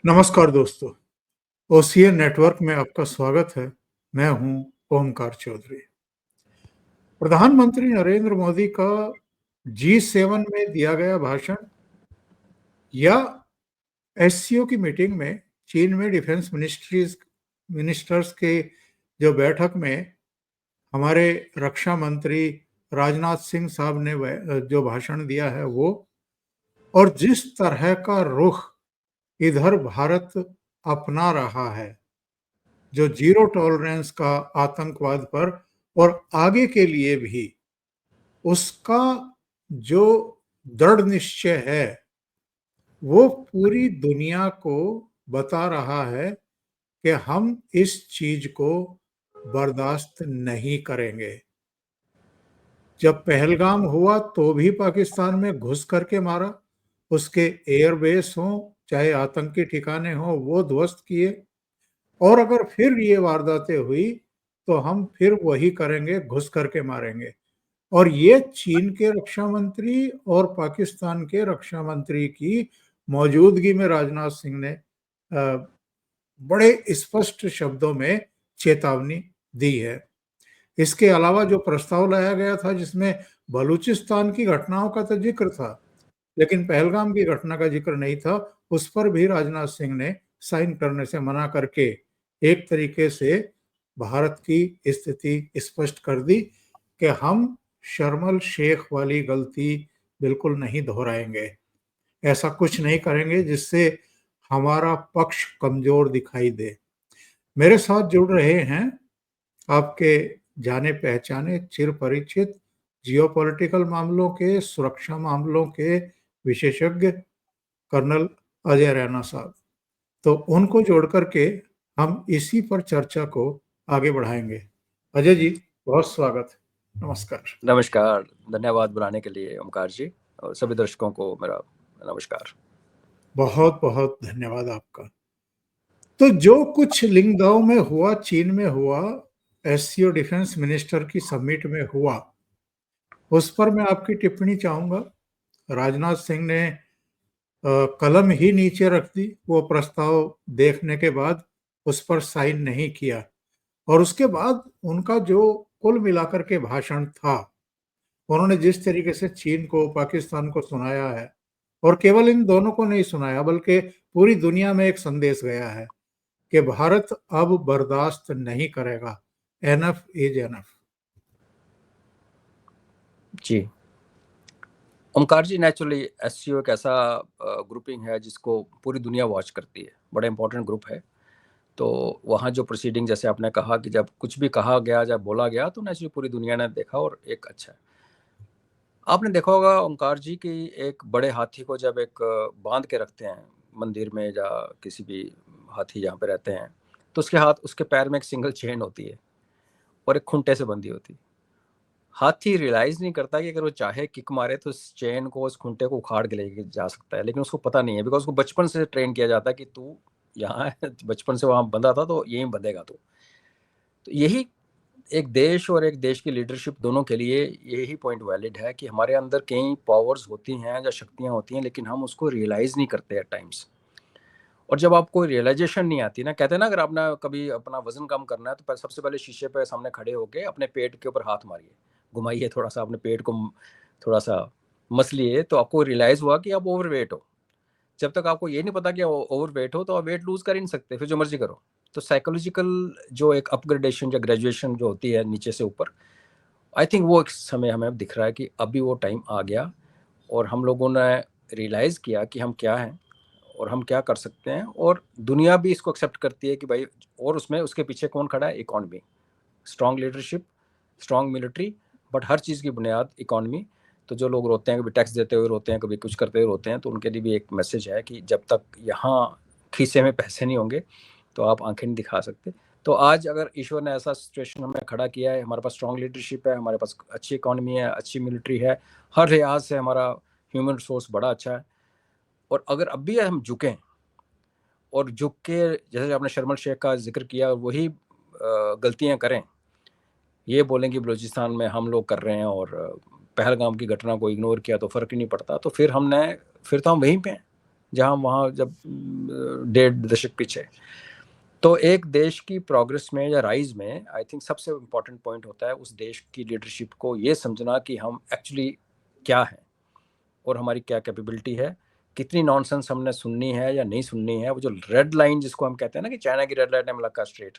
नमस्कार दोस्तों, OCN network में आपका स्वागत है। मैं हूं ओमकार चौधरी। प्रधानमंत्री नरेंद्र मोदी का जी7 में दिया गया भाषण या एससीओ की मीटिंग में चीन में डिफेंस मिनिस्टर्स के जो बैठक में हमारे रक्षा मंत्री राजनाथ सिंह साहब ने जो भाषण दिया है वो, और जिस तरह का रुख इधर भारत अपना रहा है, जो जीरो टॉलरेंस का आतंकवाद पर और आगे के लिए भी, उसका जो दृढ़ निश्चय है वो पूरी दुनिया को बता रहा है कि हम इस चीज को बर्दाश्त नहीं करेंगे। जब पहलगाम हुआ तो भी पाकिस्तान में घुस करके मारा, उसके एयरबेस हो चाहे आतंकी ठिकाने हो वो ध्वस्त किए, और अगर फिर ये वारदातें हुई तो हम फिर वही करेंगे, घुस करके मारेंगे। और ये चीन के रक्षा मंत्री और पाकिस्तान के रक्षा मंत्री की मौजूदगी में राजनाथ सिंह ने बड़े स्पष्ट शब्दों में चेतावनी दी है। इसके अलावा जो प्रस्ताव लाया गया था जिसमें बलूचिस्तान की घटनाओं का तो जिक्र था, लेकिन पहलगाम की घटना का जिक्र नहीं था, उस पर भी राजनाथ सिंह ने साइन करने से मना करके एक तरीके से भारत की स्थिति स्पष्ट कर दी कि हम शर्मल शेख वाली गलती बिल्कुल नहीं दोहराएंगे, ऐसा कुछ नहीं करेंगे जिससे हमारा पक्ष कमजोर दिखाई दे। मेरे साथ जुड़ रहे हैं आपके जाने पहचाने चिर परिचित जियोपॉलिटिकल मामलों के, सुरक्षा मामलों के विशेषज्ञ कर्नल अजय रैना साहब। तो उनको जोड़ करके हम इसी पर चर्चा को आगे बढ़ाएंगे। अजय जी, बहुत स्वागत, नमस्कार। नमस्कार, धन्यवाद बुलाने के लिए ओमकार जी, और सभी दर्शकों को मेरा नमस्कार। बहुत बहुत धन्यवाद आपका। तो जो कुछ लिंगदाओ में हुआ, चीन में हुआ, एससीओ डिफेंस मिनिस्टर की समिट में हुआ, उस पर मैं आपकी टिप्पणी चाहूंगा। राजनाथ सिंह ने कलम ही नीचे रख दी, वो प्रस्ताव देखने के बाद उस पर साइन नहीं किया, और उसके बाद उनका जो कुल मिलाकर के भाषण था, उन्होंने जिस तरीके से चीन को, पाकिस्तान को सुनाया है, और केवल इन दोनों को नहीं सुनाया बल्कि पूरी दुनिया में एक संदेश गया है कि भारत अब बर्दाश्त नहीं करेगा, एनफ इज एनफ। जी ओमकार जी, नेचुरली एससीओ एक ऐसा ग्रुपिंग है जिसको पूरी दुनिया वॉच करती है, बड़ा इंपॉर्टेंट ग्रुप है। तो वहाँ जो प्रोसीडिंग, जैसे आपने कहा कि जब कुछ भी कहा गया, जब बोला गया, तो नेचुरली पूरी दुनिया ने देखा और एक अच्छा है। आपने देखा होगा ओमकार जी कि एक बड़े हाथी को जब एक बांध के रखते हैं मंदिर में या किसी भी हाथी जहाँ पे रहते हैं, तो उसके पैर में एक सिंगल चेन होती है और एक खूंटे से बंधी होती है। हाथी रियलाइज नहीं करता कि अगर वो चाहे किक मारे तो उस चेन को, उस खूंटे को उखाड़ के लेके जा सकता है, लेकिन उसको पता नहीं है, बिकॉज उसको बचपन से ट्रेन किया जाता है कि तू यहाँ है, बचपन से वहां बंधा था तो यहीं बंधेगा तू। तो यही एक देश और एक देश की लीडरशिप दोनों के लिए यही पॉइंट वैलिड है कि हमारे अंदर कई पावर्स होती हैं या शक्तियां होती हैं, लेकिन हम उसको रियलाइज नहीं करते एट टाइम्स। और जब आपको रियलाइजेशन नहीं आती ना, कहते हैं ना, अगर आपने कभी अपना वजन कम करना है तो सबसे पहले शीशे पे सामने खड़े होके अपने पेट के ऊपर हाथ मारिए, घुमाइए थोड़ा सा, अपने पेट को थोड़ा सा मसलिए, तो आपको रियलाइज हुआ कि आप ओवरवेट हो। जब तक आपको ये नहीं पता कि ओवरवेट हो तो आप वेट लूज कर ही नहीं सकते, फिर जो मर्जी करो। तो साइकोलॉजिकल जो एक अपग्रेडेशन या ग्रेजुएशन जो होती है नीचे से ऊपर, आई थिंक वो एक समय हमें दिख रहा है कि अभी वो टाइम आ गया और हम लोगों ने रियलाइज़ किया कि हम क्या हैं और हम क्या कर सकते हैं, और दुनिया भी इसको एक्सेप्ट करती है कि भाई, और उसमें उसके पीछे कौन खड़ा है? Economy, strong leadership, strong military, but हर चीज़ की बुनियाद इकॉनमी। तो जो लोग रोते हैं, कभी टैक्स देते हुए रोते हैं, कभी कुछ करते हुए रोते हैं, तो उनके लिए भी एक मैसेज है कि जब तक यहाँ खीसे में पैसे नहीं होंगे तो आप आंखें नहीं दिखा सकते। तो आज अगर ईश्वर ने ऐसा सिचुएशन हमें खड़ा किया है, हमारे पास स्ट्रॉन्ग लीडरशिप है, हमारे पास अच्छी इकॉनमी है, अच्छी मिलिट्री है, हर लिहाज से हमारा ह्यूमन रिसोर्स बड़ा अच्छा है, और अगर अब भी हम झुकें और झुक के, जैसे आपने शर्मल शेख का जिक्र किया, वही गलतियां करें, ये बोलें कि बलूचिस्तान में हम लोग कर रहे हैं और पहलगाम की घटना को इग्नोर किया तो फ़र्क ही नहीं पड़ता, तो फिर तो हम वहीं पे हैं जहाँ वहाँ जब 1.5 दशक पीछे। तो एक देश की प्रोग्रेस में या राइज में आई थिंक सबसे इम्पोर्टेंट पॉइंट होता है उस देश की लीडरशिप को ये समझना कि हम एक्चुअली क्या हैं और हमारी क्या कैपेबिलिटी है, कितनी नॉनसेंस हमने सुननी है या नहीं सुननी है। वो जो रेड लाइन जिसको हम कहते हैं ना कि चाइना की रेड लाइट है मलक्का स्ट्रेट,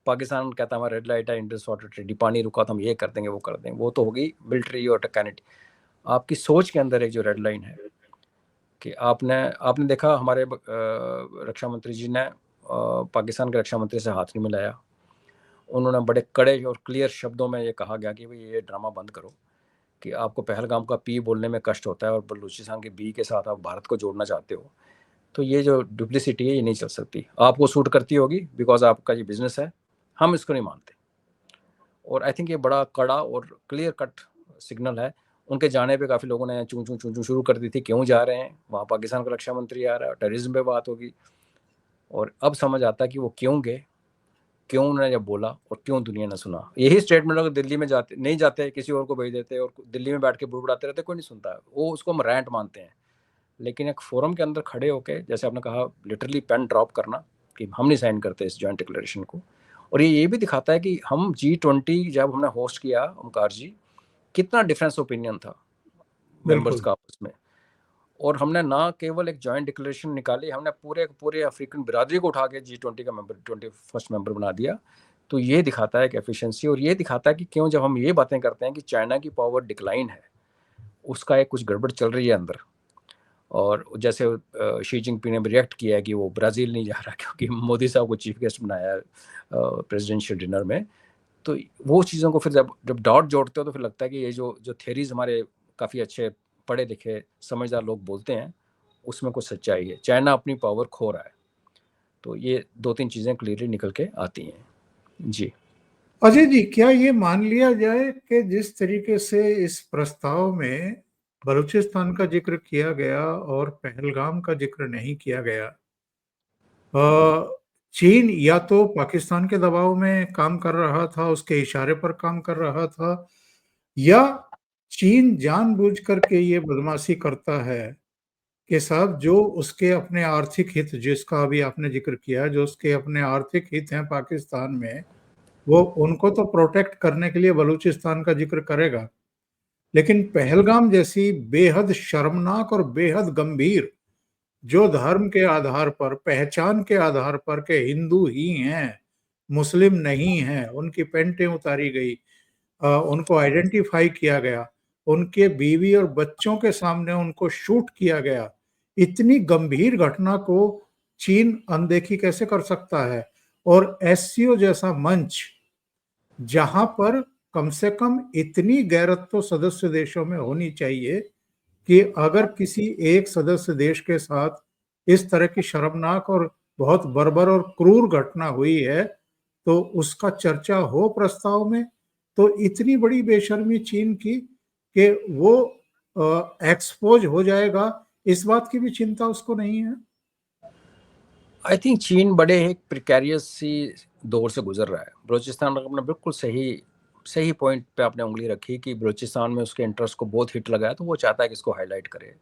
पाकिस्तान कहता है हमारा रेड लाइट है इंडस वाटर ट्रेडी, पानी रुका तो हम ये कर देंगे वो कर देंगे, वो तो होगी मिलिट्री और टेक्निटी। आपकी सोच के अंदर एक जो रेड लाइन है कि आपने देखा हमारे रक्षा मंत्री जी ने पाकिस्तान के रक्षा मंत्री से हाथ नहीं मिलाया। उन्होंने बड़े कड़े और क्लियर शब्दों में ये कहा गया कि भाई ये ड्रामा बंद करो कि आपको पहलगाम का पी बोलने में कष्ट होता है और बलूचिस्तान के बी के साथ आप भारत को जोड़ना चाहते हो। तो ये जो डुप्लिसिटी है ये नहीं चल सकती। आपको सूट करती होगी बिकॉज आपका ये बिजनेस है, हम इसको नहीं मानते। और आई थिंक ये बड़ा कड़ा और क्लियर कट सिग्नल है। उनके जाने पे काफ़ी लोगों ने चूं चूं चूं चूं शुरू कर दी थी, क्यों जा रहे हैं, वहाँ पाकिस्तान का रक्षा मंत्री आ रहा है, टेररिज्म पे बात होगी। और अब समझ आता है कि वो क्यों गए, क्यों उन्होंने जब बोला और क्यों दुनिया ने सुना। यही स्टेटमेंट अगर दिल्ली में जाते नहीं जाते, किसी और को भेज देते और दिल्ली में बैठ के बुड़बुड़ाते रहते, कोई नहीं सुनता। वो उसको हम रैंट मानते हैं। लेकिन एक फोरम के अंदर खड़े होके, जैसे आपने कहा, लिटरली पेन ड्रॉप करना कि हम नहीं साइन करते इस जॉइंट डिक्लेरेशन को। और ये भी दिखाता है कि हम G20 जब हमने होस्ट किया, ओमकार जी, कितना डिफरेंस ओपिनियन था मेंबर्स का आपस में। और हमने ना केवल एक जॉइंट डिक्लेरेशन निकाली, हमने पूरे अफ्रीकन बिरादरी को उठा के G20 का मेंबर 21st मेंबर बना दिया। तो ये दिखाता है एक एफिशिएंसी, और ये दिखाता है कि क्यों जब हम ये बातें करते हैं कि चाइना की पावर डिक्लाइन है, उसका एक कुछ गड़बड़ चल रही है अंदर। और जैसे शी जिनपिंग ने रिएक्ट किया है कि वो ब्राज़ील नहीं जा रहा क्योंकि मोदी साहब को चीफ गेस्ट बनाया है प्रेसिडेंशियल डिनर में। तो वो चीज़ों को फिर जब डॉट जोड़ते हो तो फिर लगता है कि ये जो थ्योरीज हमारे काफ़ी अच्छे पढ़े लिखे समझदार लोग बोलते हैं, उसमें कुछ सच्चाई है। चाइना अपनी पावर खो रहा है। तो ये 2-3 चीज़ें क्लियरली निकल के आती हैं। जी अजय जी, क्या ये मान लिया जाए कि जिस तरीके से इस प्रस्ताव में बलूचिस्तान का जिक्र किया गया और पहलगाम का जिक्र नहीं किया गया, चीन या तो पाकिस्तान के दबाव में काम कर रहा था, उसके इशारे पर काम कर रहा था, या चीन जानबूझकर के ये बदमाशी करता है कि साहब जो उसके अपने आर्थिक हित, जिसका अभी आपने जिक्र किया, जो उसके अपने आर्थिक हित हैं पाकिस्तान में, वो उनको तो प्रोटेक्ट करने के लिए बलूचिस्तान का जिक्र करेगा, लेकिन पहलगाम जैसी बेहद शर्मनाक और बेहद गंभीर, जो धर्म के आधार पर, पहचान के आधार पर के हिंदू ही हैं, मुस्लिम नहीं हैं, उनकी पेंटें उतारी गई, उनको आइडेंटिफाई किया गया, उनके बीवी और बच्चों के सामने उनको शूट किया गया। इतनी गंभीर घटना को चीन अनदेखी कैसे कर सकता है? और एससीओ जैसा मंच, जहां पर कम से कम इतनी गैरत तो सदस्य देशों में होनी चाहिए कि अगर किसी एक सदस्य देश के साथ इस तरह की शर्मनाक और बहुत बर्बर और क्रूर घटना हुई है तो उसका चर्चा हो प्रस्ताव में। तो इतनी बड़ी बेशर्मी चीन की कि वो एक्सपोज हो जाएगा, इस बात की भी चिंता उसको नहीं है। आई थिंक चीन बड़े एक प्रिकैरियस सी दौर से गुजर रहा है। बलूचिस्तान अपने बिल्कुल सही पॉइंट पे आपने उंगली रखी कि बलूचिस्तान में उसके इंटरेस्ट को बहुत हिट लगा है, तो वो चाहता है कि इसको हाईलाइट करे।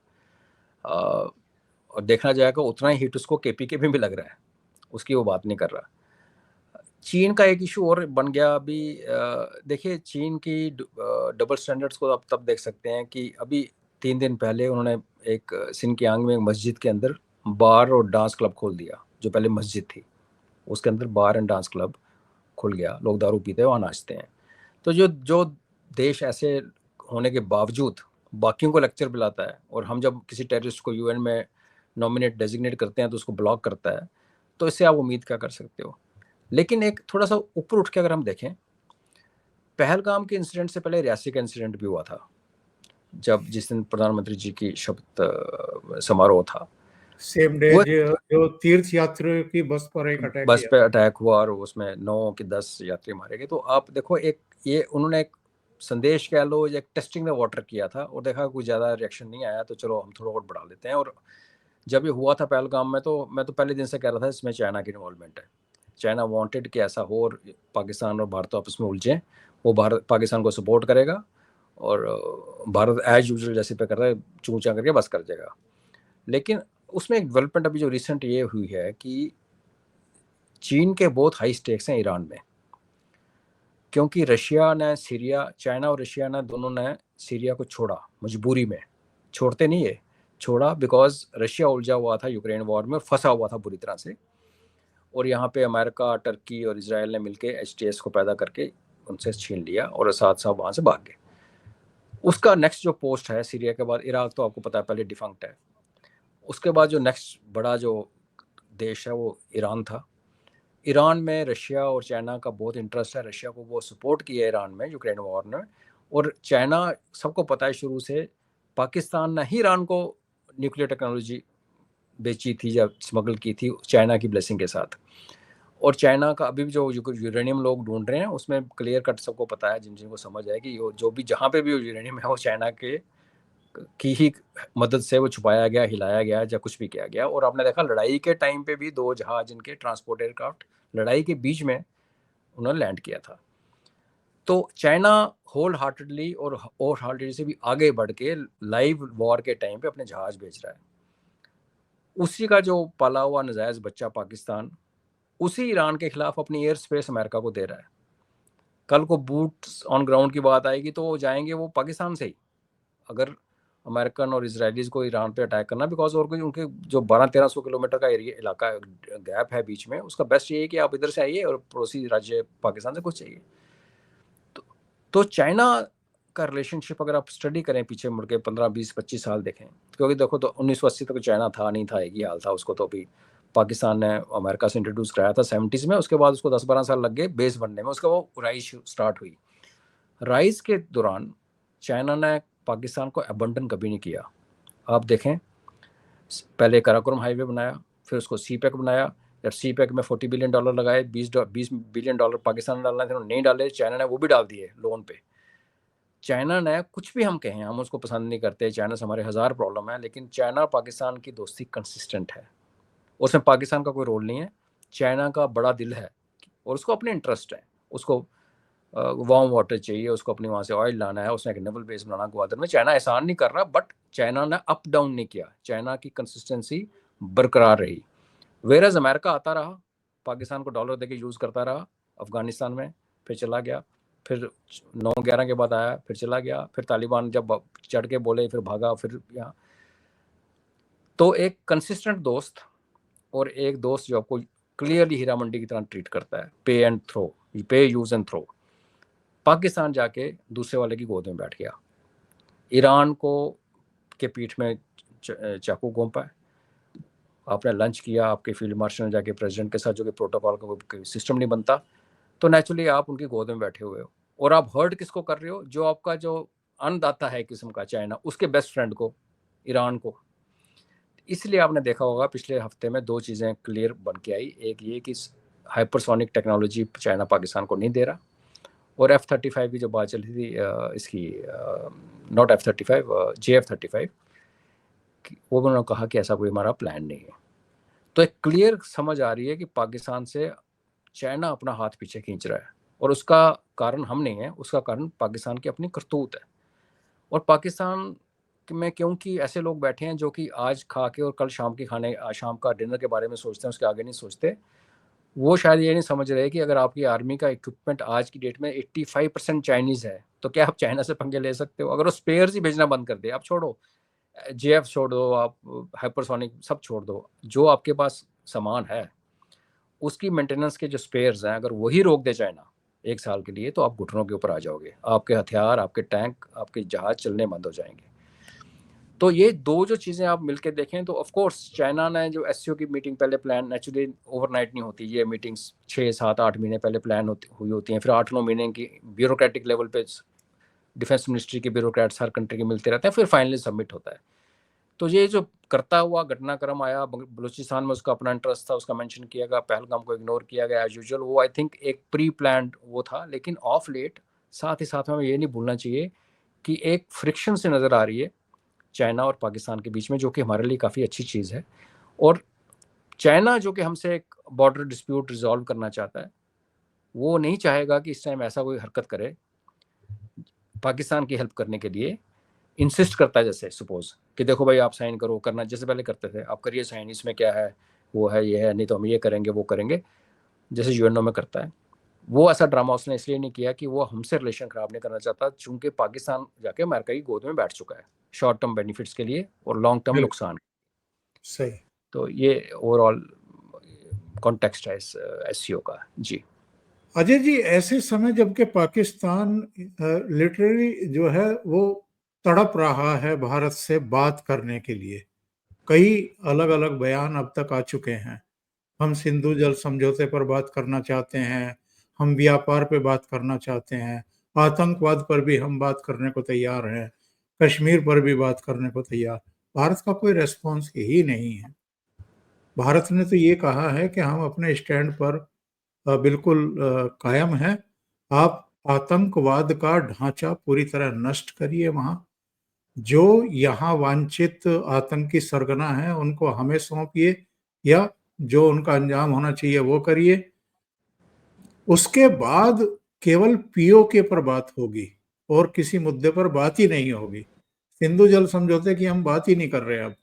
और देखना जाएगा उतना ही हिट उसको केपीके में भी लग रहा है, उसकी वो बात नहीं कर रहा। चीन का एक इशू और बन गया अभी। देखिए चीन की डबल स्टैंडर्ड्स को आप तब देख सकते हैं कि अभी 3 दिन पहले उन्होंने एक सिनकियांग में एक मस्जिद के अंदर बार और डांस क्लब खोल दिया। जो पहले मस्जिद थी उसके अंदर बार एंड डांस क्लब खुल गया, लोग दारू पीते हैं, वहाँ नाचते हैं। तो जो देश ऐसे होने के बावजूद बाकियों को लेक्चर पिलाता है, और हम जब किसी टेररिस्ट को यूएन में नॉमिनेट डेजिग्नेट करते हैं तो उसको ब्लॉक करता है, तो इससे आप उम्मीद क्या कर सकते हो। लेकिन एक थोड़ा सा ऊपर उठ के अगर हम देखें, पहलगाम के इंसिडेंट से पहले रियासी का इंसिडेंट भी हुआ था, जब जिस दिन प्रधानमंत्री जी की शपथ समारोह था, सेम डे वो जो तीर्थ यात्रियों की बस पर एक अटैक बस किया। पे अटैक हुआ और उसमें 9 कि 10 यात्री मारे गए। तो आप देखो, एक ये उन्होंने एक संदेश कह लो, एक टेस्टिंग द वाटर किया था, और देखा कोई ज़्यादा रिएक्शन नहीं आया, तो चलो हम थोड़ा और बढ़ा लेते हैं। और जब ये हुआ था पहलगाम में, तो मैं तो पहले दिन से कह रहा था इसमें चाइना की इन्वॉल्वमेंट है। चाइना वांटेड कि ऐसा हो और पाकिस्तान और भारत आपस में उलझें। वो भारत पाकिस्तान को सपोर्ट करेगा और भारत एज यूजुअल जैसे पे कर रहा है, चूँ चाँ करके बस कर जाएगा। लेकिन उसमें एक डेवलपमेंट अभी जो रिसेंट ये हुई है कि चीन के बहुत हाई स्टेक्स हैं ईरान में, क्योंकि रशिया ने सीरिया, चाइना और रशिया ने दोनों ने सीरिया को छोड़ा मजबूरी में, छोड़ते नहीं है, छोड़ा बिकॉज रशिया उलझा हुआ था यूक्रेन वॉर में, फंसा हुआ था बुरी तरह से, और यहाँ पे अमेरिका, टर्की और इजराइल ने मिलके HTS को पैदा करके उनसे छीन लिया और साथ साथ वहाँ से भाग गए। उसका नेक्स्ट जो पोस्ट है सीरिया के बाद, इराक तो आपको पता है पहले डिफंक्ट है, उसके बाद जो नेक्स्ट बड़ा जो देश है वो ईरान था। ईरान में रशिया और चाइना का बहुत इंटरेस्ट है, रशिया को वो सपोर्ट किया ईरान में यूक्रेन वॉर में, और चाइना सबको पता है शुरू से पाकिस्तान ने ही ईरान को न्यूक्लियर टेक्नोलॉजी बेची थी या स्मगल की थी चाइना की ब्लेसिंग के साथ। और चाइना का अभी भी जो यूरेनियम लोग ढूंढ रहे हैं उसमें क्लियर कट सबको पता है, जिन जिनको समझ है कि जो भी जहाँ पे भी यूरेनियम है वो चाइना के की ही मदद से वो छुपाया गया, हिलाया गया या कुछ भी किया गया। और आपने देखा लड़ाई के टाइम पे भी 2 जहाज इनके ट्रांसपोर्ट एयरक्राफ्ट लड़ाई के बीच में उन्होंने लैंड किया था। तो चाइना होल हार्टेडली और हार्टेडली से भी आगे बढ़ के लाइव वॉर के टाइम पे अपने जहाज भेज रहा है। उसी का जो पाला हुआ नजायज बच्चा पाकिस्तान उसी ईरान के खिलाफ अपनी एयर स्पेस अमेरिका को दे रहा है। कल को बूट्स ऑन ग्राउंड की बात आएगी तो वो जाएंगे वो पाकिस्तान से ही, अगर अमेरिकन और इसराइलीज को ईरान पे अटैक करना, बिकॉज और कोई उनके जो 1200-1300 किलोमीटर का एरिया इलाका गैप है बीच में, उसका बेस्ट ये है कि आप इधर से आइए और पड़ोसी राज्य पाकिस्तान से कुछ चाहिए। तो चाइना का रिलेशनशिप अगर आप स्टडी करें पीछे मुड़ के 15-20-25 साल देखें, क्योंकि देखो तो 1980 तक चाइना था नहीं था, एक ही हाल था उसको, तो अभी पाकिस्तान ने अमेरिका से इंट्रोड्यूस कराया था 70s में, उसके बाद उसको 10-12 साल लग गए बेस बनने में, उसका वो राइज स्टार्ट हुई। राइज के दौरान चाइना ने पाकिस्तान को अबंडन कभी नहीं किया। आप देखें पहले कराकोरम हाईवे बनाया, फिर उसको CPEC बनाया, जब CPEC में $40 बिलियन लगाए, 20 बिलियन डॉलर पाकिस्तान डालना थे, नहीं डाले, चाइना ने वो भी डाल दिए लोन पे। चाइना ने कुछ भी हम कहें, हम उसको पसंद नहीं करते, चाइना से हमारे 1000 प्रॉब्लम है, लेकिन चाइना और पाकिस्तान की दोस्ती कंसिस्टेंट है, उसमें पाकिस्तान का कोई रोल नहीं है। चाइना का बड़ा दिल है और उसको अपने इंटरेस्ट है, उसको वार्म वाटर चाहिए, उसको अपनी वहाँ से ऑयल लाना है, उसने एक नेवल बेस बनाना ग्वादर में। चाइना एहसान नहीं कर रहा, बट चाइना ने अप डाउन नहीं किया, चाइना की कंसिस्टेंसी बरकरार रही। वेरएज अमेरिका आता रहा, पाकिस्तान को डॉलर देके यूज़ करता रहा अफगानिस्तान में, फिर चला गया, फिर 9/11 के बाद आया, फिर चला गया, फिर तालिबान जब चढ़ के बोले फिर भागा, फिर यहाँ। तो एक कंसिस्टेंट दोस्त और एक दोस्त जो आपको क्लियरली हीरा मंडी की तरह ट्रीट करता है, पे एंड थ्रो, पे यूज एंड थ्रो। पाकिस्तान जाके दूसरे वाले की गोद में बैठ गया, ईरान को के पीठ में चाकू घोंपा है, आपने लंच किया, आपके फील्ड मार्शल ने जाके प्रेसिडेंट के साथ, जो कि प्रोटोकॉल का सिस्टम नहीं बनता, तो नेचुरली आप उनकी गोद में बैठे हुए हो। और आप हर्ट किसको कर रहे हो? जो आपका जो अन्नदाता है किस्म का चाइना, उसके बेस्ट फ्रेंड को, ईरान को। इसलिए आपने देखा होगा पिछले हफ्ते में 2 चीज़ें क्लियर बन के आई, एक ये कि हाइपरसोनिक टेक्नोलॉजी चाइना पाकिस्तान को नहीं दे रहा, और F-35 की जो बात चल रही थी, इसकी नॉट F-35, JF-35, वो उन्होंने कहा कि ऐसा कोई हमारा प्लान नहीं है। तो एक क्लियर समझ आ रही है कि पाकिस्तान से चाइना अपना हाथ पीछे खींच रहा है, और उसका कारण हम नहीं है, उसका कारण पाकिस्तान की अपनी करतूत है। और पाकिस्तान में क्योंकि ऐसे लोग बैठे हैं जो कि आज खा के और कल शाम के खाने, शाम का डिनर के बारे में सोचते हैं, उसके आगे नहीं सोचते। वो शायद ये नहीं समझ रहे कि अगर आपकी आर्मी का इक्विपमेंट आज की डेट में 85% चाइनीज़ है, तो क्या आप चाइना से पंगे ले सकते हो? अगर वो स्पेयर्स ही भेजना बंद कर दे, आप छोड़ो, JF छोड़ दो, आप हाइपरसोनिक सब छोड़ दो, जो आपके पास सामान है उसकी मेंटेनेंस के जो स्पेयर्स हैं, अगर वही रोक दे चाइना 1 साल के लिए, तो आप घुटनों के ऊपर आ जाओगे, आपके हथियार, आपके टैंक, आपके जहाज चलने बंद हो जाएंगे। तो ये 2 जो चीज़ें आप मिलकर देखें, तो ऑफ कोर्स चाइना ने जो SCO की मीटिंग पहले प्लान, नेचुरली ओवरनाइट नहीं होती ये मीटिंग्स, 6-7-8 महीने पहले प्लान हुई होती हैं, फिर 8-9 महीने की ब्यूरोक्रेटिक लेवल पे डिफेंस मिनिस्ट्री के ब्यूरोक्रेट्स हर कंट्री के मिलते रहते हैं, फिर फाइनली सबमिट होता है। तो ये जो करता हुआ घटनाक्रम आया, बलूचिस्तान में उसका अपना इंटरेस्ट था, उसका मेंशन किया गया, पहलगाम को इग्नोर किया गया एज यूजुअल, वो आई थिंक एक प्री प्लान्ड वो था। लेकिन ऑफ लेट साथ ही साथ में ये नहीं भूलना चाहिए कि एक फ्रिक्शन से नज़र आ रही है चाइना और पाकिस्तान के बीच में, जो कि हमारे लिए काफ़ी अच्छी चीज़ है। और चाइना जो कि हमसे एक बॉर्डर डिस्प्यूट रिजॉल्व करना चाहता है, वो नहीं चाहेगा कि इस टाइम ऐसा कोई हरकत करे पाकिस्तान की हेल्प करने के लिए इंसिस्ट करता है, जैसे सपोज कि देखो भाई आप साइन करो, करना जैसे पहले करते थे, आप करिए साइन, इसमें क्या है, वो है, ये है, नहीं तो हम ये करेंगे वो करेंगे, जैसे यूएनओ में करता है। वो ऐसा ड्रामा उसने इसलिए नहीं किया कि वो हमसे रिलेशन खराब नहीं करना चाहता, चूंकि पाकिस्तान जाके अमेरिका की गोद में बैठ चुका है शॉर्ट टर्म बेनिफिट्स के लिए और लॉन्ग टर्म बिल्कुल नुकसान। सही। तो ये ओवरऑल कॉन्टेक्स्ट है इस एससीओ का। जी अजय जी, ऐसे समय जबकि पाकिस्तान लिटरली जो है वो तड़प रहा है भारत से बात करने के लिए, कई अलग अलग बयान अब तक आ चुके हैं। हम सिंधु जल समझौते पर बात करना चाहते हैं, हम व्यापार पे बात करना चाहते हैं, आतंकवाद पर भी हम बात करने को तैयार हैं, कश्मीर पर भी बात करने को तैयार। भारत का कोई रेस्पॉन्स ही नहीं है। भारत ने तो ये कहा है कि हम अपने स्टैंड पर बिल्कुल कायम हैं। आप आतंकवाद का ढांचा पूरी तरह नष्ट करिए वहां, जो यहाँ वांछित आतंकी सरगना है उनको हमें सौंपिए, या जो उनका अंजाम होना चाहिए वो करिए। उसके बाद केवल पीओके पर बात होगी और किसी मुद्दे पर बात ही नहीं होगी। सिंधु जल समझौते की हम बात ही नहीं कर रहे अब।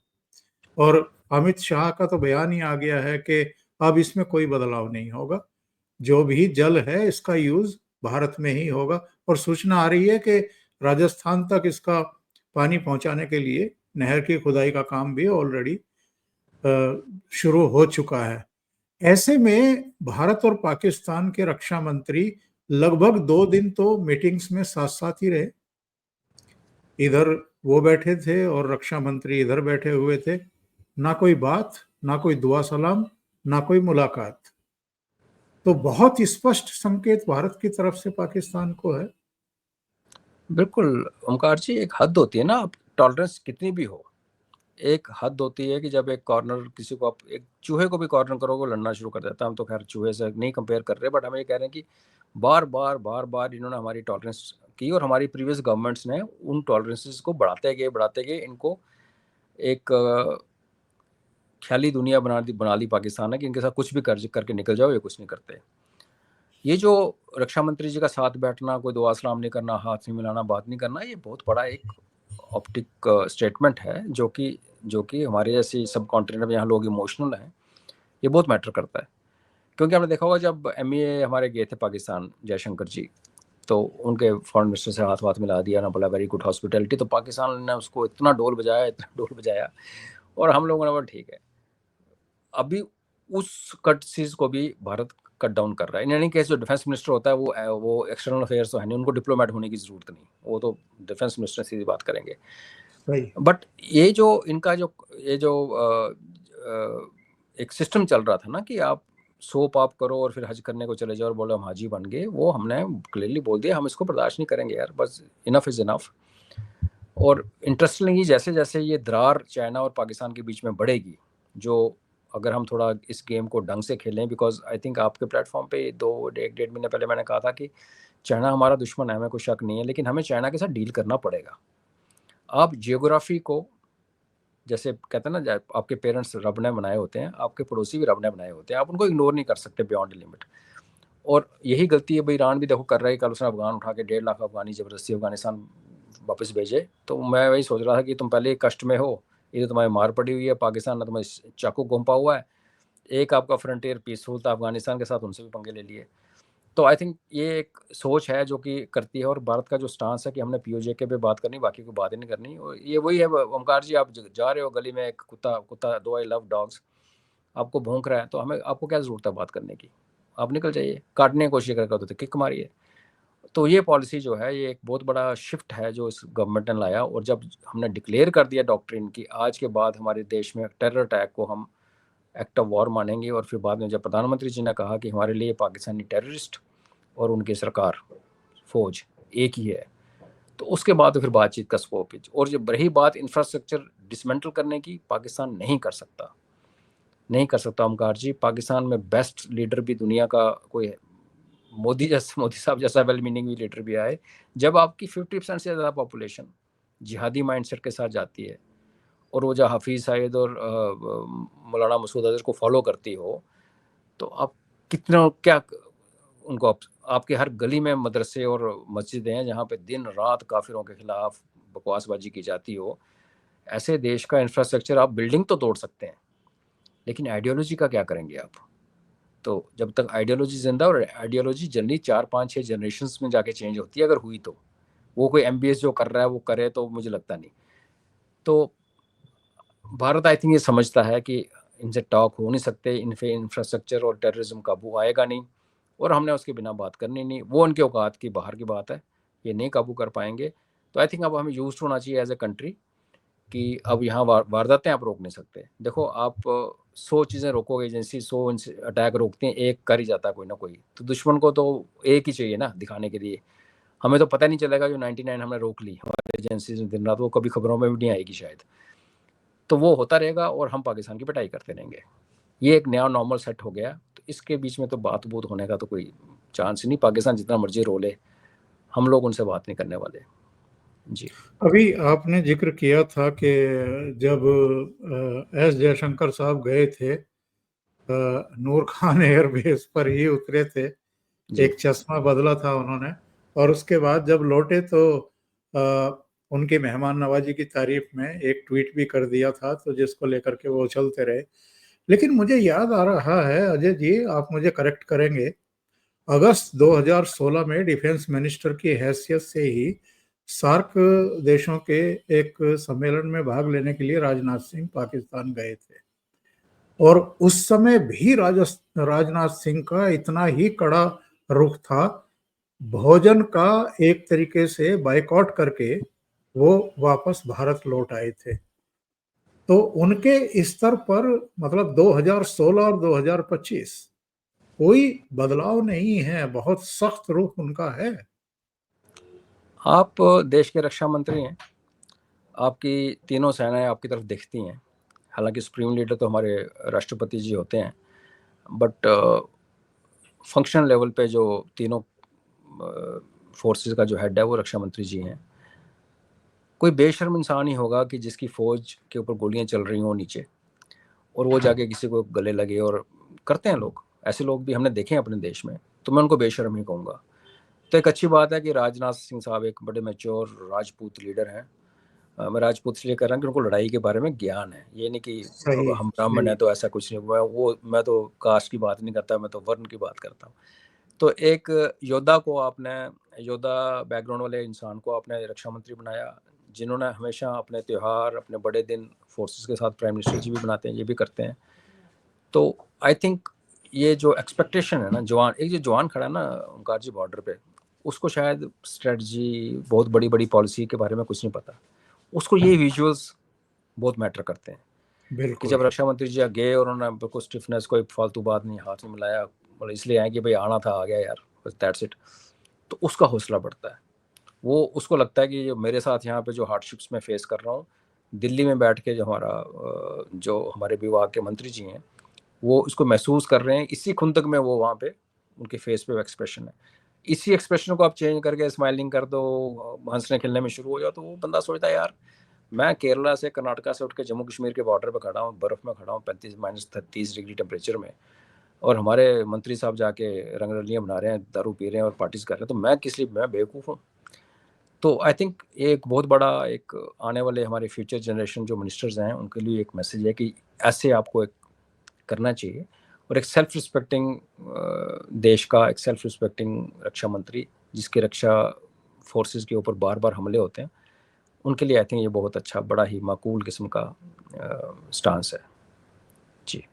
और अमित शाह का तो बयान ही आ गया है कि अब इसमें कोई बदलाव नहीं होगा, जो भी जल है इसका यूज भारत में ही होगा। और सूचना आ रही है कि राजस्थान तक इसका पानी पहुंचाने के लिए नहर की खुदाई का काम भी ऑलरेडी शुरू हो चुका है। ऐसे में भारत और पाकिस्तान के रक्षा मंत्री लगभग 2 दिन तो मीटिंग्स में साथ साथ ही रहे। इधर वो बैठे थे और रक्षा मंत्री इधर बैठे हुए थे। ना कोई बात, ना कोई दुआ सलाम, ना कोई मुलाकात। तो बहुत स्पष्ट संकेत भारत की तरफ से पाकिस्तान को है। बिल्कुल ओमकार जी, एक हद होती है ना, आप टॉलरेंस कितनी भी हो, एक हद होती है कि जब एक कॉर्नर किसी को, आप एक चूहे को भी कॉर्नर करोगे लड़ना शुरू कर देता है। हम तो खैर चूहे से नहीं कंपेयर कर रहे, बट हम ये कह रहे हैं कि बार बार इन्होंने हमारी टॉलरेंस की और हमारी प्रीवियस गवर्नमेंट्स ने उन टॉलरेंसेस को बढ़ाते गए इनको एक ख्याली दुनिया बना ली पाकिस्तान है कि इनके साथ कुछ भी करके निकल जाओ, ये कुछ नहीं करते। ये जो रक्षा मंत्री जी का साथ बैठना, कोई दुआ सलाम नहीं करना, हाथ नहीं मिलाना, बात नहीं करना, ये बहुत बड़ा एक ऑप्टिक स्टेटमेंट है, जो कि हमारे जैसे सब कॉन्टिनेंट में यहाँ लोग इमोशनल हैं, ये बहुत मैटर करता है। क्योंकि आपने देखा होगा जब एमईए हमारे गए थे पाकिस्तान, जयशंकर जी, तो उनके फॉरेन मिनिस्टर से हाथ मिला दिया ना, बोला वेरी गुड हॉस्पिटैलिटी, तो पाकिस्तान ने उसको इतना ढोल बजाया और हम लोगों ने बोला ठीक है। अभी उस कटसीज को भी भारत कट डाउन कर रहा है। इन एनी केस जो डिफेंस मिनिस्टर होता है वो एक्सटर्नल अफेयर्स तो है नहीं, उनको डिप्लोमेट होने की जरूरत नहीं, वो तो डिफेंस मिनिस्टर से बात करेंगे। सही। बट ये जो इनका जो ये जो एक सिस्टम चल रहा था ना कि आप सोप आप करो और फिर हज करने को चले जाओ और बोलो हम हाजी बन गए, वो हमने क्लियरली बोल दिया हम इसको बर्दाश्त नहीं करेंगे यार, बस इनफ इज इनफ। और इंटरेस्टिंगली जैसे जैसे ये दरार चाइना और पाकिस्तान के बीच में बढ़ेगी, जो अगर हम थोड़ा इस गेम को ढंग से खेलें, बिकॉज आई थिंक आपके प्लेटफॉर्म पे एक डेढ़ महीने पहले मैंने कहा था कि चाइना हमारा दुश्मन है, हमें कोई शक नहीं है, लेकिन हमें चाइना के साथ डील करना पड़ेगा। आप जियोग्राफी को, जैसे कहते हैं ना, आपके पेरेंट्स रब ने बनाए होते हैं, आपके पड़ोसी भी रब ने बनाए होते हैं, आप उनको इग्नोर नहीं कर सकते बियॉन्ड लिमिट। और यही गलती है भाई, ईरान भी देखो कर रहा है, कल उसने अफगान उठा के 1.5 लाख अफगानी जबरदस्ती अफगानिस्तान वापस भेजे। तो मैं वही सोच रहा था कि तुम पहले कष्ट में हो, ये तो तुम्हारी मार पड़ी हुई है, पाकिस्तान ने तुम्हें चाकू घोंपा हुआ है, एक आपका फ्रंटियर पीसफुल था अफगानिस्तान के साथ, उनसे भी पंगे ले लिए। तो आई थिंक ये एक सोच है जो कि करती है, और भारत का जो स्टांस है कि हमने पीओजे के पे बात करनी, बाकी कोई बात ही नहीं करनी। और ये वही है ओमकार जी, आप जा रहे हो गली में, एक कुत्ता दो आई लव डॉग्स आपको भौंक रहा है, तो हमें आपको क्या जरूरत है बात करने की, आप निकल जाइए, काटने की कोशिश करते थे किक मारिए। तो ये पॉलिसी जो है, ये एक बहुत बड़ा शिफ्ट है जो इस गवर्नमेंट ने लाया। और जब हमने डिक्लेयर कर दिया डॉक्ट्रिन की आज के बाद हमारे देश में टेरर अटैक को हम एक्ट ऑफ वॉर मानेंगे, और फिर बाद में जब प्रधानमंत्री जी ने कहा कि हमारे लिए पाकिस्तानी टेररिस्ट और उनकी सरकार फौज एक ही है, तो उसके बाद तो फिर बातचीत का स्कोप है। और जब रही बात इंफ्रास्ट्रक्चर डिसमेंटल करने की, पाकिस्तान नहीं कर सकता ओमकार जी। पाकिस्तान में बेस्ट लीडर भी दुनिया का कोई मोदी साहब जैसा वेल मीनिंग भी लीडर भी आए, जब आपकी 50% से ज़्यादा पॉपुलेशन जिहादी माइंडसेट के साथ जाती है और वो जो हाफिज़ सईद और मौलाना मसूद अजहर को फॉलो करती हो, तो आप कितना क्या उनको आपके हर गली में मदरसे और मस्जिदें हैं जहाँ पे दिन रात काफिरों के खिलाफ बकवासबाजी की जाती हो, ऐसे देश का इंफ्रास्ट्रक्चर, आप बिल्डिंग तो तोड़ सकते हैं, लेकिन आइडियोलॉजी का क्या करेंगे आप? तो जब तक आइडियोलॉजी जिंदा, और आइडियोलॉजी जनरली 4 5 6 जनरेशन्स में जाके चेंज होती है, अगर हुई तो। वो कोई MBS जो कर रहा है वो करे तो मुझे लगता नहीं। तो भारत आई थिंक ये समझता है कि इनसे टॉक हो नहीं सकते, इनफे इंफ्रास्ट्रक्चर और टेररिज्म काबू आएगा नहीं, और हमने उसके बिना बात करनी नहीं, वो उनके औकात की बाहर की बात है, ये नहीं काबू कर पाएंगे। तो आई थिंक अब हमें यूज होना चाहिए एज ए कंट्री कि अब यहाँ वारदातें आप रोक नहीं सकते। देखो, आप 100 चीज़ें रोकोगे, एजेंसी 100 अटैक रोकते हैं, एक कर ही जाता है कोई ना कोई। तो दुश्मन को तो एक ही चाहिए ना दिखाने के लिए। हमें तो पता नहीं चलेगा जो 99 हमने रोक ली हमारे एजेंसी दिन रात, वो कभी खबरों में भी नहीं आएगी शायद। तो वो होता रहेगा और हम पाकिस्तान की पिटाई करते रहेंगे। ये एक नया नॉर्मल सेट हो गया, तो इसके बीच में तो बात बूत होने का तो कोई चांस ही नहीं। पाकिस्तान जितना मर्जी रो ले, हम लोग उनसे बात नहीं करने वाले। जी। अभी आपने जिक्र किया था कि जब एस जयशंकर साहब गए थे, नूर खान एयरबेस पर ही उतरे थे, जी। एक चश्मा बदला था उन्होंने, और उसके बाद जब लौटे तो उनकी मेहमान नवाजी की तारीफ में एक ट्वीट भी कर दिया था, तो जिसको लेकर के वो चलते रहे। लेकिन मुझे याद आ रहा है अजय जी, आप मुझे करेक्ट करेंगे, अगस्त 2016 में डिफेंस मिनिस्टर की हैसियत से ही सार्क देशों के एक सम्मेलन में भाग लेने के लिए राजनाथ सिंह पाकिस्तान गए थे, और उस समय भी राजनाथ सिंह का इतना ही कड़ा रुख था, भोजन का एक तरीके से बायकॉट करके वो वापस भारत लौट आए थे। तो उनके स्तर पर मतलब 2016 और 2025 कोई बदलाव नहीं है, बहुत सख्त रुख उनका है। आप देश के रक्षा मंत्री हैं, आपकी तीनों सेनाएं आपकी तरफ देखती हैं। हालांकि सुप्रीम लीडर तो हमारे राष्ट्रपति जी होते हैं, बट फंक्शनल लेवल पे जो तीनों फोर्सेस का जो हेड है वो रक्षा मंत्री जी हैं। कोई बेशर्म इंसान ही होगा कि जिसकी फौज के ऊपर गोलियां चल रही हों नीचे, और वो जाके किसी को गले लगे, और करते हैं लोग, ऐसे लोग भी हमने देखे हैं अपने देश में। तो मैं उनको बेशर्म ही कहूँगा। तो एक अच्छी बात है कि राजनाथ सिंह साहब एक बड़े मैच्योर राजपूत लीडर हैं। मैं राजपूत इसलिए कह रहा हूँ कि उनको लड़ाई के बारे में ज्ञान है। ये नहीं कि सही हम ब्राह्मण सही। हैं तो ऐसा कुछ नहीं। मैं तो कास्ट की बात नहीं करता, मैं तो वर्ण की बात करता हूँ। तो एक योद्धा को आपने, योद्धा बैकग्राउंड वाले इंसान को आपने रक्षा मंत्री बनाया, जिन्होंने हमेशा अपने त्यौहार, अपने बड़े दिन फोर्सेस के साथ, प्राइम मिनिस्टर जी भी बनाते हैं, ये भी करते हैं। तो आई थिंक ये जो एक्सपेक्टेशन है ना, जवान, एक जो जवान खड़ा है ना ओंकार जी बॉर्डर पे, उसको शायद स्ट्रेटजी, बहुत बड़ी बड़ी पॉलिसी के बारे में कुछ नहीं पता। उसको ये विजुअल्स बहुत मैटर करते हैं कि बिल्कुल। जब रक्षा मंत्री जी गए और उन्होंने बिल्कुल स्टिफनेस, कोई फालतू बात नहीं, हाथ में मिलाया, मतलब इसलिए आए कि भाई आना था, आ गया यार, बस दैट्स इट। तो उसका हौसला बढ़ता है। वो, उसको लगता है कि जो मेरे साथ यहाँ पे जो हार्डशिप्स मैं फेस कर रहा हूँ, दिल्ली में बैठ के जो हमारे विभाग के मंत्री जी हैं वो इसको महसूस कर रहे हैं। इसी खुंदक में वो वहाँ पे उनके फेस पे एक्सप्रेशन है। इसी एक्सप्रेशन को आप चेंज करके स्माइलिंग कर दो, हंसने खेलने में शुरू हो जाओ, तो वो बंदा सोचता है यार, मैं केरला से, कर्नाटका से उठ के जम्मू कश्मीर के बॉर्डर पे खड़ा हूँ, बर्फ़ में खड़ा हूँ, 35 - 30 डिग्री टेम्परेचर में, और हमारे मंत्री साहब जाके रंगरलियाँ बना रहे हैं, दारू पी रहे हैं और पार्टीज कर रहे हैं, तो मैं किस लिए, मैं बेवकूफ़ हूँ? तो आई थिंक एक बहुत बड़ा, एक आने वाले हमारे फ्यूचर जनरेशन जो मिनिस्टर्स हैं उनके लिए एक मैसेज है कि ऐसे आपको एक करना चाहिए। और एक सेल्फ रिस्पेक्टिंग देश का, एक सेल्फ रिस्पेक्टिंग रक्षा मंत्री जिसके रक्षा फोर्सेस के ऊपर बार बार हमले होते हैं, उनके लिए आई थिंक ये बहुत अच्छा, बड़ा ही माकूल किस्म का स्टांस है। जी।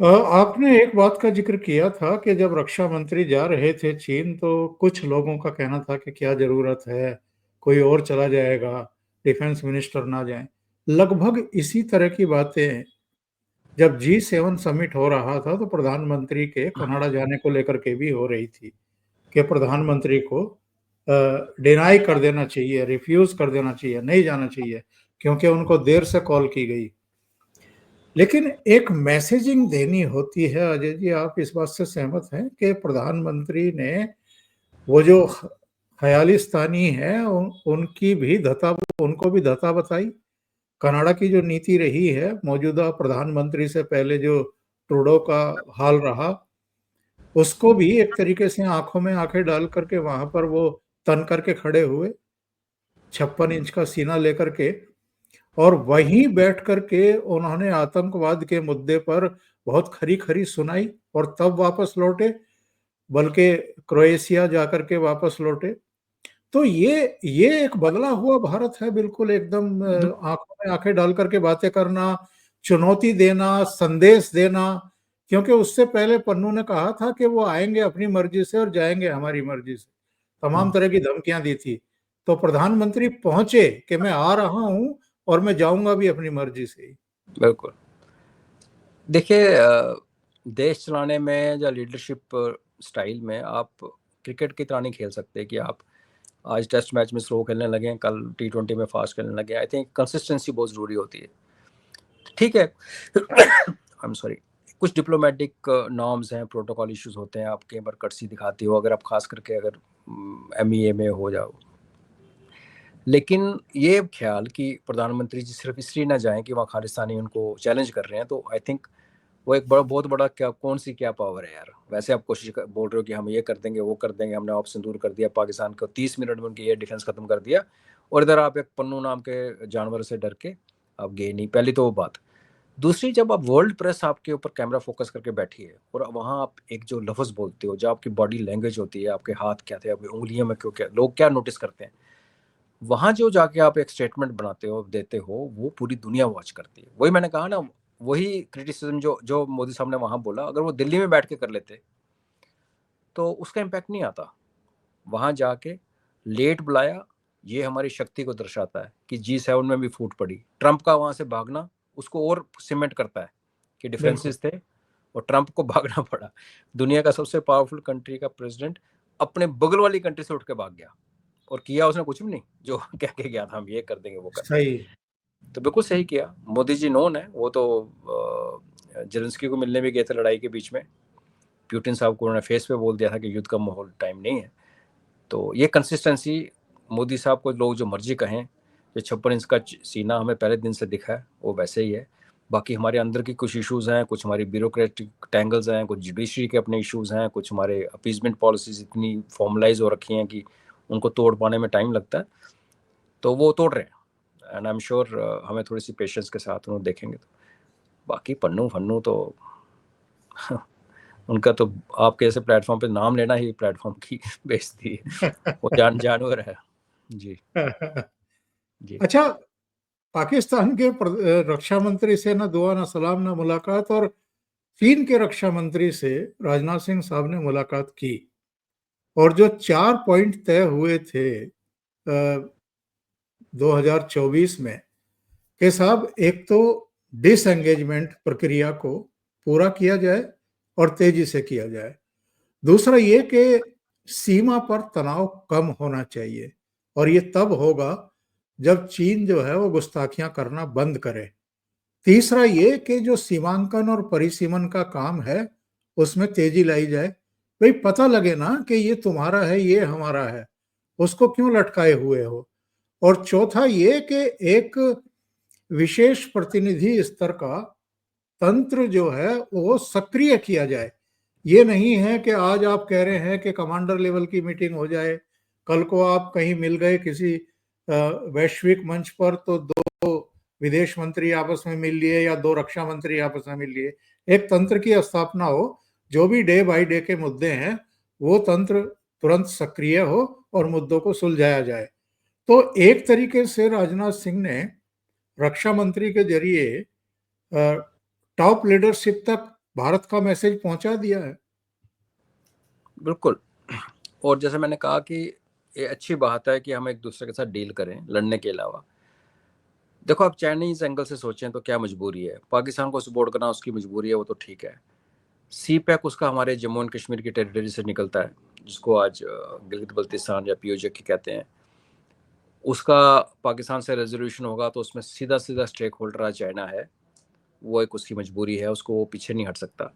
आपने एक बात का जिक्र किया था कि जब रक्षा मंत्री जा रहे थे चीन, तो कुछ लोगों का कहना था कि क्या जरूरत है, कोई और चला जाएगा, डिफेंस मिनिस्टर ना जाए। लगभग इसी तरह की बातें जब G7 समिट हो रहा था तो प्रधानमंत्री के कनाडा जाने को लेकर के भी हो रही थी कि प्रधानमंत्री को डिनाई कर देना चाहिए, रिफ्यूज कर देना चाहिए, नहीं जाना चाहिए, क्योंकि उनको देर से कॉल की गई। लेकिन एक मैसेजिंग देनी होती है अजय जी, आप इस बात से सहमत हैं कि प्रधानमंत्री ने वो जो खयालिस्तानी है उनकी भी धता, उनको भी धता बताई। कनाडा की जो नीति रही है मौजूदा प्रधानमंत्री से पहले जो ट्रूडो का हाल रहा, उसको भी एक तरीके से आंखों में आंखें डाल करके वहां पर वो तन करके खड़े हुए। 56 इंच का सीना लेकर के, और वहीं बैठ करके उन्होंने आतंकवाद के मुद्दे पर बहुत खरी खरी सुनाई, और तब वापस लौटे, बल्कि क्रोएशिया जाकर के वापस लौटे। तो ये एक बदला हुआ भारत है, बिल्कुल एकदम आंखों में आंखें डाल करके बातें करना, चुनौती देना, संदेश देना। क्योंकि उससे पहले पन्नू ने कहा था कि वो आएंगे अपनी मर्जी से और जाएंगे हमारी मर्जी से, तमाम तरह की धमकियां दी थी। तो प्रधानमंत्री पहुंचे कि मैं आ रहा हूं और मैं जाऊंगा भी अपनी मर्जी से ही। बिल्कुल। देखिए, देश चलाने में या लीडरशिप स्टाइल में आप क्रिकेट की तरह नहीं खेल सकते कि आप आज टेस्ट मैच में स्लो खेलने लगे, कल T20 में फास्ट खेलने लगे। आई थिंक कंसिस्टेंसी बहुत ज़रूरी होती है। ठीक है, आई एम सॉरी, कुछ डिप्लोमेटिक नॉर्म्स हैं, प्रोटोकॉल इश्यूज होते हैं, आप कई बार कर्टसी दिखाती हो, अगर आप खास करके अगर MEA में हो जाओ। लेकिन ये ख्याल कि प्रधानमंत्री जी सिर्फ इसलिए ना जाएं कि वहाँ खालिस्तानी उनको चैलेंज कर रहे हैं, तो आई थिंक वो एक बहुत बड़ा क्या पावर है यार। वैसे आप बोल रहे हो कि हम ये कर देंगे, वो कर देंगे, हमने ऑप्शन दूर कर दिया पाकिस्तान को, 30 मिनट में उनकी एयर डिफेंस खत्म कर दिया, और इधर आप एक पन्नू नाम के जानवर से डर के आप गए नहीं। पहली तो वो बात। दूसरी, जब आप वर्ल्ड प्रेस आपके ऊपर कैमरा फोकस करके बैठी है और वहाँ आप एक जो लफ्ज़ बोलते हो, जो आपकी बॉडी लैंग्वेज होती है, आपके हाथ क्या थे, आपकी उंगलियों में क्यों, क्या लोग क्या नोटिस करते हैं, वहाँ जो जाके आप एक स्टेटमेंट बनाते हो, देते हो, वो पूरी दुनिया वॉच करती है। वही मैंने कहा ना, वही क्रिटिसिज्म जो मोदी साहब ने वहाँ बोला, अगर वो दिल्ली में बैठ के कर लेते तो उसका इम्पैक्ट नहीं आता। वहाँ जाके लेट बुलाया, ये हमारी शक्ति को दर्शाता है कि G7 में भी फूट पड़ी। ट्रंप का वहाँ से भागना उसको और सीमेंट करता है कि बिल्कुल डिफरेंसेस थे और ट्रंप को भागना पड़ा। दुनिया का सबसे पावरफुल कंट्री का प्रेसिडेंट अपने बगल वाली कंट्री से उठ के भाग गया, और किया उसने कुछ भी नहीं, जो कह के गया था हम ये कर देंगे, वो कर देंगे। सही। तो बिल्कुल सही किया। मोदी जी नोन है, वो तो जेलेंस्की को मिलने भी गए थे लड़ाई के बीच में। पुतिन साहब को उन्होंने फेस पे बोल दिया था कि युद्ध का माहौल टाइम नहीं है। तो ये कंसिस्टेंसी मोदी साहब को लोग जो मर्जी कहें, जो 56 इंच का सीना हमें पहले दिन से दिखा है वो वैसे ही है। बाकी हमारे अंदर की कुछ इश्यूज़ हैं, कुछ हमारी ब्यूरोक्रेटिक टैंगल्स हैं, कुछ जुडिशरी के अपने इश्यूज़ हैं, कुछ हमारे अपीजमेंट पॉलिसीज इतनी फॉर्मलाइज हो रखी हैं कि उनको तोड़ पाने में टाइम लगता है। तो वो तोड़ रहे हैं, एंड आई एम श्योर हमें थोड़ी सी पेशेंस के साथ उन्हें देखेंगे। तो बाकी पन्नू फन्नू तो उनका तो आपके जैसे प्लेटफॉर्म पे नाम लेना ही प्लेटफॉर्म की बेइज्जती है। वो जानवर है जी। जी। अच्छा, पाकिस्तान के रक्षा मंत्री से ना दुआ ना सलाम ना मुलाकात, और चीन के रक्षा मंत्री से राजनाथ सिंह साहब ने मुलाकात की, और जो 4 पॉइंट तय हुए थे 2024 में, कि साहब एक तो डिसएंगेजमेंट प्रक्रिया को पूरा किया जाए और तेजी से किया जाए। दूसरा ये कि सीमा पर तनाव कम होना चाहिए, और ये तब होगा जब चीन जो है वो गुस्ताखियां करना बंद करे। तीसरा ये कि जो सीमांकन और परिसीमन का काम है उसमें तेजी लाई जाए। भाई पता लगे ना कि ये तुम्हारा है, ये हमारा है, उसको क्यों लटकाए हुए हो। और चौथा ये कि एक विशेष प्रतिनिधि स्तर का तंत्र जो है वो सक्रिय किया जाए। ये नहीं है कि आज आप कह रहे हैं कि कमांडर लेवल की मीटिंग हो जाए, कल को आप कहीं मिल गए किसी वैश्विक मंच पर तो 2 विदेश मंत्री आपस में मिल लिए या 2 रक्षा मंत्री आपस में मिल लिए। एक तंत्र की स्थापना हो, जो भी डे बाय डे के मुद्दे हैं वो तंत्र तुरंत सक्रिय हो और मुद्दों को सुलझाया जाए। तो एक तरीके से राजनाथ सिंह ने रक्षा मंत्री के जरिए टॉप लीडरशिप तक भारत का मैसेज पहुंचा दिया है। बिल्कुल। और जैसे मैंने कहा कि ये अच्छी बात है कि हम एक दूसरे के साथ डील करें, लड़ने के अलावा। देखो, आप चाइनीज एंगल से सोचें तो क्या मजबूरी है, पाकिस्तान को सपोर्ट करना उसकी मजबूरी है, वो तो ठीक है। CPEC उसका हमारे जम्मू एंड कश्मीर की टेरिटरी से निकलता है, जिसको आज गिलगित बल्तिस्तान या POJ कहते हैं। उसका पाकिस्तान से रेजोल्यूशन होगा तो उसमें सीधा सीधा स्टेक होल्डर चाइना है, वो एक उसकी मजबूरी है, उसको वो पीछे नहीं हट सकता।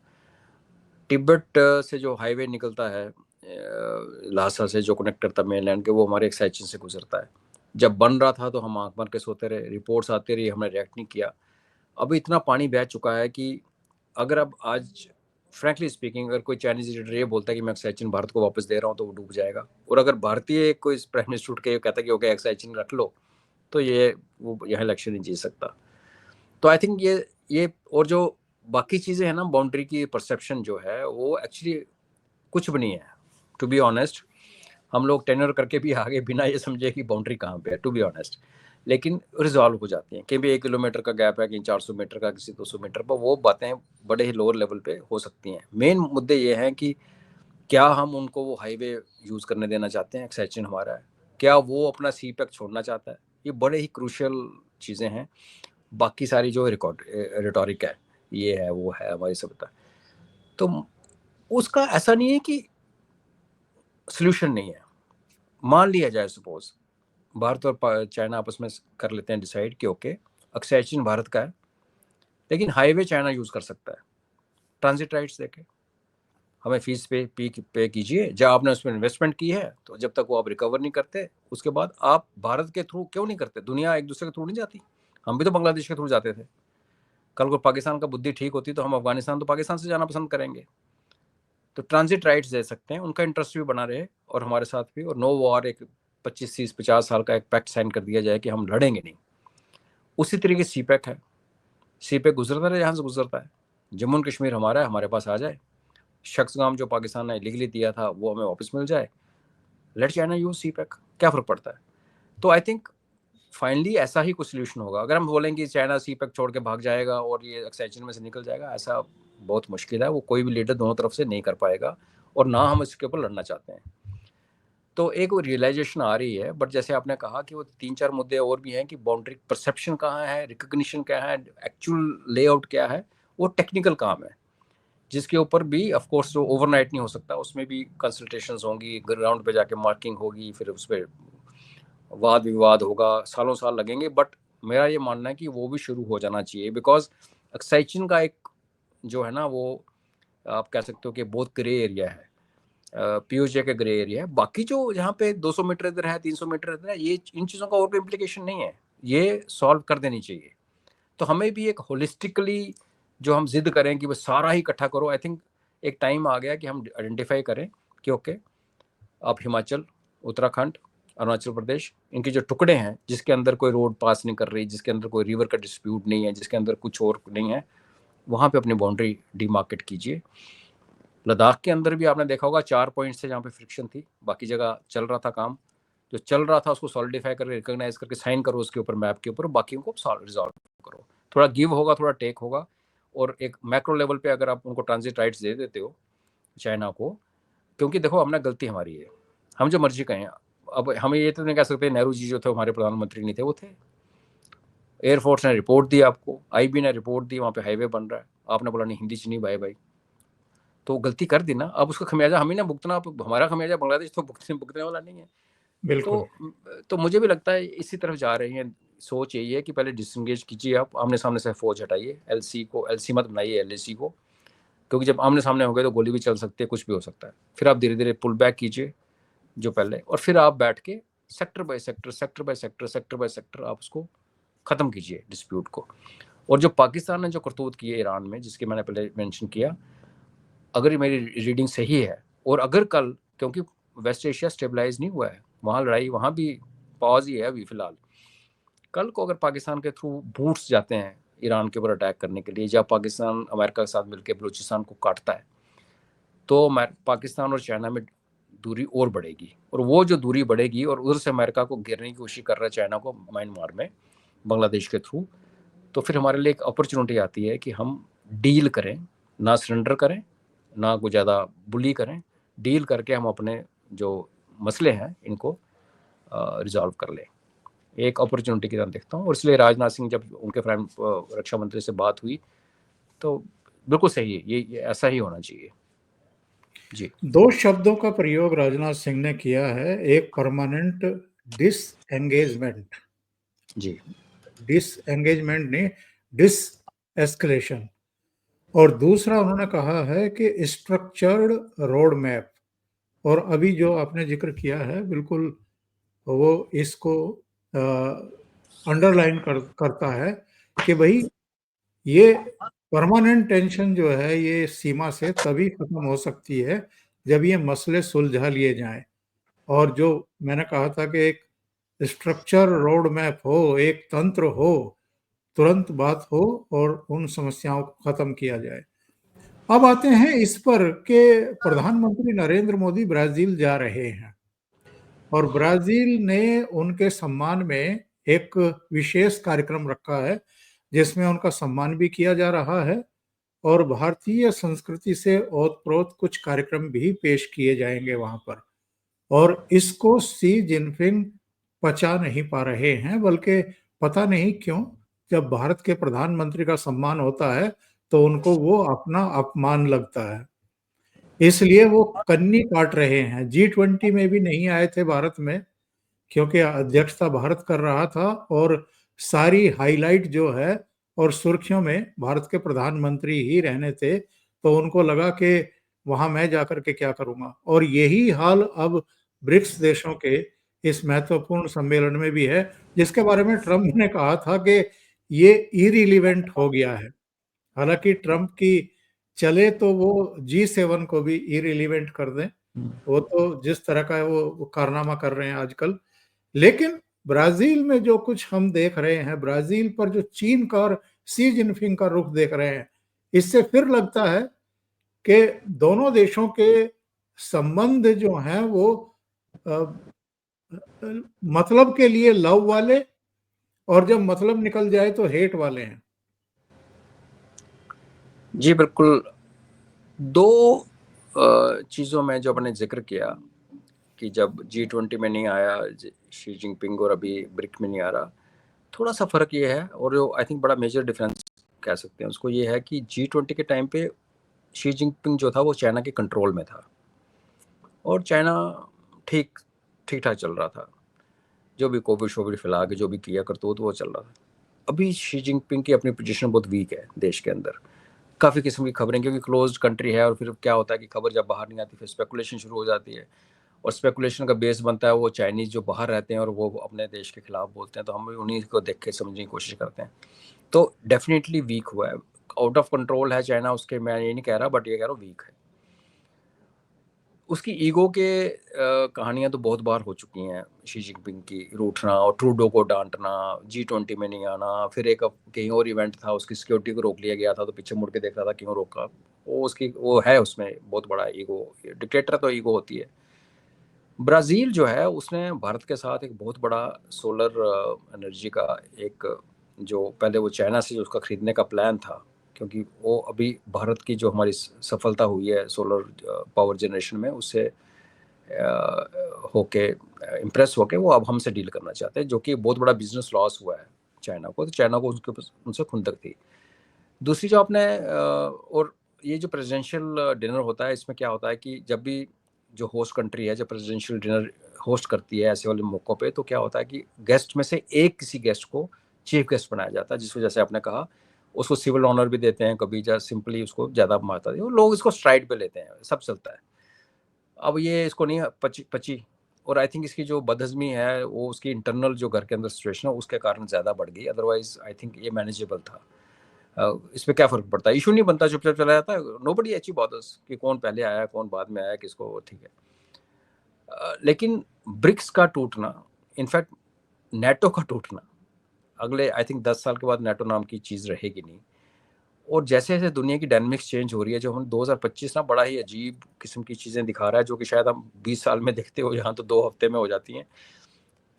तिब्बत से जो हाईवे निकलता है लासा से, जो कनेक्ट करता है मेनलैंड के, वो हमारे एक सेक्शन से गुजरता है। जब बन रहा था तो हम आंख मार के सोते रहे, रिपोर्ट्स आती रही, हमने रिएक्ट नहीं किया। अभी इतना पानी बह चुका है कि अगर अब आज फ्रैंकली स्पीकिंग अगर कोई चाइनीज लीडर ये बोलता है कि मैं एक्साइचिन भारत को वापस दे रहा हूँ तो वो डूब जाएगा, और अगर भारतीय कोई प्राइम मिनिस्टर उठ के कहता है कि ओके एक्साइचिन रख लो, तो ये वो यहाँ इलेक्शन नहीं जीत सकता। तो आई थिंक ये और जो बाकी चीज़ें हैं ना, बाउंड्री की परसेप्शन जो है वो एक्चुअली कुछ भी नहीं है, टू बी ऑनेस्ट। हम लोग टेनर करके भी आगे बिना ये समझे कि बाउंड्री कहाँ पे है, टू बी ऑनेस्ट, लेकिन रिजॉल्व हो जाती हैं। कहीं भी 1 किलोमीटर का गैप है, कहीं 400 मीटर का, किसी 200 मीटर पर, वो बातें बड़े ही लोअर लेवल पे हो सकती हैं। मेन मुद्दे ये हैं कि क्या हम उनको वो हाईवे यूज़ करने देना चाहते हैं, एक्साइचिन हमारा है, क्या वो अपना सी पैक छोड़ना चाहता है, ये बड़े ही क्रूशियल चीज़ें हैं। बाकी सारी जो रिटोरिक है, ये है वो है हमारी सभ्यता, तो उसका ऐसा नहीं है कि सोल्यूशन नहीं है। मान लिया जाए सपोज भारत और चाइना आपस में कर लेते हैं डिसाइड कि ओके एक्साइचिन भारत का है, लेकिन हाईवे चाइना यूज़ कर सकता है, ट्रांजिट राइट्स देके हमें फीस पे कीजिए, जब आपने उसमें इन्वेस्टमेंट की है, तो जब तक वो आप रिकवर नहीं करते उसके बाद आप भारत के थ्रू क्यों नहीं करते? दुनिया एक दूसरे के थ्रू नहीं जाती, हम भी तो बांग्लादेश के थ्रू जाते थे। कल को पाकिस्तान का बुद्धि ठीक होती तो हम अफगानिस्तान तो पाकिस्तान से जाना पसंद करेंगे। तो ट्रांजिट राइट्स दे सकते हैं, उनका इंटरेस्ट भी बना रहे और हमारे साथ भी, और नो वॉर एक 25 30 50 साल का एक पैक्ट साइन कर दिया जाए कि हम लड़ेंगे नहीं। उसी तरीके सी पैक है, सी पैक गुजरता रहे जहाँ से गुजरता है। जम्मू एंड कश्मीर हमारा है, हमारे पास आ जाए। शख्सगाम जो पाकिस्तान ने इलीगली दिया था वो हमें वापस मिल जाए। लेट चाइना यूज सी पैक, क्या फ़र्क पड़ता है? तो आई थिंक फाइनली ऐसा ही कुछ सोल्यूशन होगा। अगर हम बोलेंगे चाइना सी पैक छोड़ के भाग जाएगा और ये एक्साइचिन में से निकल जाएगा, ऐसा बहुत मुश्किल है, वो कोई भी लीडर दोनों तरफ से नहीं कर पाएगा, और ना हम इसके ऊपर लड़ना चाहते हैं। तो एक वो रियलाइजेशन आ रही है, बट जैसे आपने कहा कि वो 3 4 मुद्दे और भी हैं कि बाउंड्री परसेप्शन कहाँ है, रिकग्निशन क्या है, एक्चुअल लेआउट क्या है, वो टेक्निकल काम है, जिसके ऊपर भी ऑफ कोर्स जो ओवरनाइट नहीं हो सकता, उसमें भी कंसल्टेशंस होंगी, ग्राउंड पे जाके मार्किंग होगी, फिर उस पर वाद विवाद होगा, सालों साल लगेंगे। बट मेरा ये मानना है कि वो भी शुरू हो जाना चाहिए, बिकॉज एक्साइचिन का एक जो है ना, वो आप कह सकते हो कि बहुत ग्रे एरिया है, पीयूजे का ग्रे एरिया है। बाकी जो यहाँ पे 200 मीटर इधर है, 300 मीटर इधर है, ये इन चीज़ों का और कोई इम्प्लीकेशन नहीं है, ये सॉल्व कर देनी चाहिए। तो हमें भी एक होलिस्टिकली जो हम जिद करें कि बस सारा ही इकट्ठा करो, आई थिंक एक टाइम आ गया कि हम आइडेंटिफाई करें कि ओके आप हिमाचल, उत्तराखंड, अरुणाचल प्रदेश, इनके जो टुकड़े हैं जिसके अंदर कोई रोड पास नहीं कर रही, जिसके अंदर कोई रिवर का डिस्प्यूट नहीं है, जिसके अंदर कुछ और नहीं है, वहाँ पे अपनी बाउंड्री डीमार्केट कीजिए। लद्दाख के अंदर भी आपने देखा होगा 4 पॉइंट्स थे जहाँ पे फ्रिक्शन थी, बाकी जगह चल रहा था काम, जो चल रहा था उसको सॉलिडिफाई करके रिकॉग्नाइज करके साइन करो उसके ऊपर, मैप के ऊपर, बाकी को रिजॉल्व करो। थोड़ा गिव होगा, थोड़ा टेक होगा, और एक मैक्रो लेवल पे अगर आप उनको ट्रांजिट राइट्स दे देते हो चाइना को, क्योंकि देखो हमने गलती हमारी है, हम जो मर्जी कहें, अब हमें ये तो नहीं कह सकते नेहरू जी जो थे हमारे प्रधानमंत्री नहीं थे, वो थे। एयरफोर्स ने रिपोर्ट दी आपको, आईबी ने रिपोर्ट दी, वहाँ पे हाईवे बन रहा है, आपने बोला नहीं हिंदी च नहीं भाई, तो गलती कर दी ना, अब उसका खमियाजा हम ही ना भुगतना, हमारा खमियाजा बांग्लादेश तो भुगतने वाला नहीं है। बिल्कुल। तो मुझे भी लगता है इसी तरफ जा रही है। सोच यही है कि पहले डिसंगेज कीजिए, आप आमने सामने से फौज हटाइए, एलसी मत बनाइए, एलएसी को, क्योंकि जब आमने सामने हो गए तो गोली भी चल सकती है, कुछ भी हो सकता है। फिर आप धीरे धीरे पुल बैक कीजिए जो पहले, और फिर आप बैठ के सेक्टर बाय सेक्टर आप उसको ख़त्म कीजिए डिस्प्यूट को। और जो पाकिस्तान ने जो करतूत की है ईरान में, जिसकी मैंने पहले मेंशन किया, अगर मेरी रीडिंग सही है, और अगर कल, क्योंकि वेस्ट एशिया स्टेबलाइज नहीं हुआ है, वहाँ लड़ाई, वहाँ भी पॉज ही है अभी फिलहाल, कल को अगर पाकिस्तान के थ्रू बूट्स जाते हैं ईरान के ऊपर अटैक करने के लिए, जब पाकिस्तान अमेरिका के साथ मिलकर बलूचिस्तान को काटता है, तो पाकिस्तान और चाइना में दूरी और बढ़ेगी, और वो जो दूरी बढ़ेगी, और उधर से अमेरिका को गिरने की कोशिश कर रहा है चाइना को म्यांमार में बांग्लादेश के थ्रू, तो फिर हमारे लिए एक अपॉर्चुनिटी आती है कि हम डील करें, ना सरेंडर करें, ना कोई ज़्यादा बुली करें, डील करके हम अपने जो मसले हैं इनको रिजॉल्व कर लें। एक अपॉर्चुनिटी की तरह देखता हूँ, और इसलिए राजनाथ सिंह जब उनके रक्षा मंत्री से बात हुई तो बिल्कुल सही है, ये ऐसा ही होना चाहिए जी। 2 शब्दों का प्रयोग राजनाथ सिंह ने किया है, एक परमानेंट डिसएंगेजमेंट, जी डिसएंगेजमेंट नहीं, डिस एस्केलेशन, और दूसरा उन्होंने कहा है कि स्ट्रक्चर्ड रोड मैप। और अभी जो आपने जिक्र किया है बिल्कुल वो इसको अंडरलाइन करता है कि भाई ये परमानेंट टेंशन जो है ये सीमा से तभी खत्म हो सकती है जब ये मसले सुलझा लिए जाएं। और जो मैंने कहा था कि एक स्ट्रक्चर रोड मैप हो, एक तंत्र हो, तुरंत बात हो और उन समस्याओं को खत्म किया जाए। अब आते हैं इस पर कि प्रधानमंत्री नरेंद्र मोदी ब्राजील जा रहे हैं और ब्राजील ने उनके सम्मान में एक विशेष कार्यक्रम रखा है जिसमें उनका सम्मान भी किया जा रहा है और भारतीय संस्कृति से ओतप्रोत कुछ कार्यक्रम भी पेश किए जाएंगे वहां पर। और इसको शी जिनपिंग पचा नहीं पा रहे हैं, बल्कि पता नहीं क्यों जब भारत के प्रधानमंत्री का सम्मान होता है तो उनको वो अपना अपमान लगता है, इसलिए वो कन्नी काट रहे हैं। G20 में भी नहीं आए थे भारत में क्योंकि अध्यक्षता भारत कर रहा था और सारी हाईलाइट जो है और सुर्खियों में भारत के प्रधानमंत्री ही रहने थे, तो उनको लगा कि वहां मैं जाकर के क्या करूंगा। और यही हाल अब ब्रिक्स देशों के इस महत्वपूर्ण सम्मेलन में भी है, जिसके बारे में ट्रंप ने कहा था कि ये इरिलीवेंट हो गया है। हालांकि ट्रंप की चले तो वो G7 को भी इरिलीवेंट कर दें, वो तो जिस तरह का है वो कारनामा कर रहे हैं आजकल। लेकिन ब्राजील में जो कुछ हम देख रहे हैं, ब्राजील पर जो चीन का और शी जिनपिंग का रुख देख रहे हैं, इससे फिर लगता है कि दोनों देशों के संबंध जो हैं वो मतलब के लिए लव वाले और जब मतलब निकल जाए तो हेट वाले हैं। जी बिल्कुल। दो चीज़ों में जो आपने जिक्र किया कि जब G20 में नहीं आया शी जिनपिंग और अभी ब्रिक में नहीं आ रहा, थोड़ा सा फ़र्क ये है और जो आई थिंक बड़ा मेजर डिफरेंस कह सकते हैं उसको, ये है कि G20 के टाइम पे शी जिनपिंग जो था वो चाइना के कंट्रोल में था और चाइना ठीक ठीक ठाक चल रहा था, जो भी कोविड शोविड फैला के जो भी किया करतूत वो चल रहा था। अभी शी जिनपिंग की अपनी पोजीशन बहुत वीक है देश के अंदर, काफ़ी किस्म की खबरें, क्योंकि क्लोज्ड कंट्री है और फिर क्या होता है कि खबर जब बाहर नहीं आती फिर स्पेकुलेशन शुरू हो जाती है और स्पेकुलेशन का बेस बनता है वो चाइनीज़ जो बाहर रहते हैं और वो अपने देश के खिलाफ बोलते हैं, तो हम भी उन्हीं को देख के समझने की कोशिश करते हैं। तो डेफिनेटली वीक हुआ है, आउट ऑफ कंट्रोल है चाइना, उसके मैं ये नहीं कह रहा, बट ये कह रहा हूँ वीक है। उसकी ईगो के कहानियाँ तो बहुत बार हो चुकी हैं, शी जिनपिंग की रूठना और ट्रूडो को डांटना, G20 में नहीं आना, फिर एक कहीं और इवेंट था उसकी सिक्योरिटी को रोक लिया गया था तो पीछे मुड़ के देख रहा था क्यों रोका। वो उसकी वो है उसमें बहुत बड़ा ईगो, डिक्टेटर तो ईगो होती है। ब्राज़ील जो है उसने भारत के साथ एक बहुत बड़ा सोलर एनर्जी का एक, जो पहले वो चाइना से उसका खरीदने का प्लान था, क्योंकि वो अभी भारत की जो हमारी सफलता हुई है सोलर पावर जनरेशन में, उससे होके इम्प्रेस होके वो अब हमसे डील करना चाहते हैं, जो कि बहुत बड़ा बिजनेस लॉस हुआ है चाइना को, तो चाइना को उसके उनसे खुंदक थी। दूसरी जो आपने और ये जो प्रेसिडेंशियल डिनर होता है, इसमें क्या होता है कि जब भी जो होस्ट कंट्री है जब प्रेसिडेंशियल डिनर होस्ट करती है ऐसे वाले मौक़ों पे, तो क्या होता है कि गेस्ट में से एक किसी गेस्ट को चीफ गेस्ट बनाया जाता है, जिसको जैसे आपने कहा उसको सिविल ऑनर भी देते हैं, कभी जैसे सिंपली उसको ज़्यादा मारता है, लोग इसको स्ट्राइड पे लेते हैं, सब चलता है। अब ये इसको नहीं पची पची और आई थिंक इसकी जो बदहज़मी है वो उसकी इंटरनल जो घर के अंदर सिचुएशन है उसके कारण ज़्यादा बढ़ गई, अदरवाइज आई थिंक ये मैनेजेबल था। इसमें क्या फ़र्क पड़ता है, इशू नहीं बनता, चुपचाप चला जाता है, नोबडी एक्चुअली बॉदर्स कि कौन पहले आया कौन बाद में आया किसको, ठीक है। लेकिन ब्रिक्स का टूटना, इनफैक्ट नेटो का टूटना, अगले आई थिंक 10 साल के बाद नेटो नाम की चीज़ रहेगी नहीं। और जैसे जैसे दुनिया की डायनामिक्स चेंज हो रही है, जो हम 2025 ना बड़ा ही अजीब किस्म की चीज़ें दिखा रहा है, जो कि शायद हम 20 साल में देखते हो यहाँ तो 2 हफ्ते में हो जाती हैं।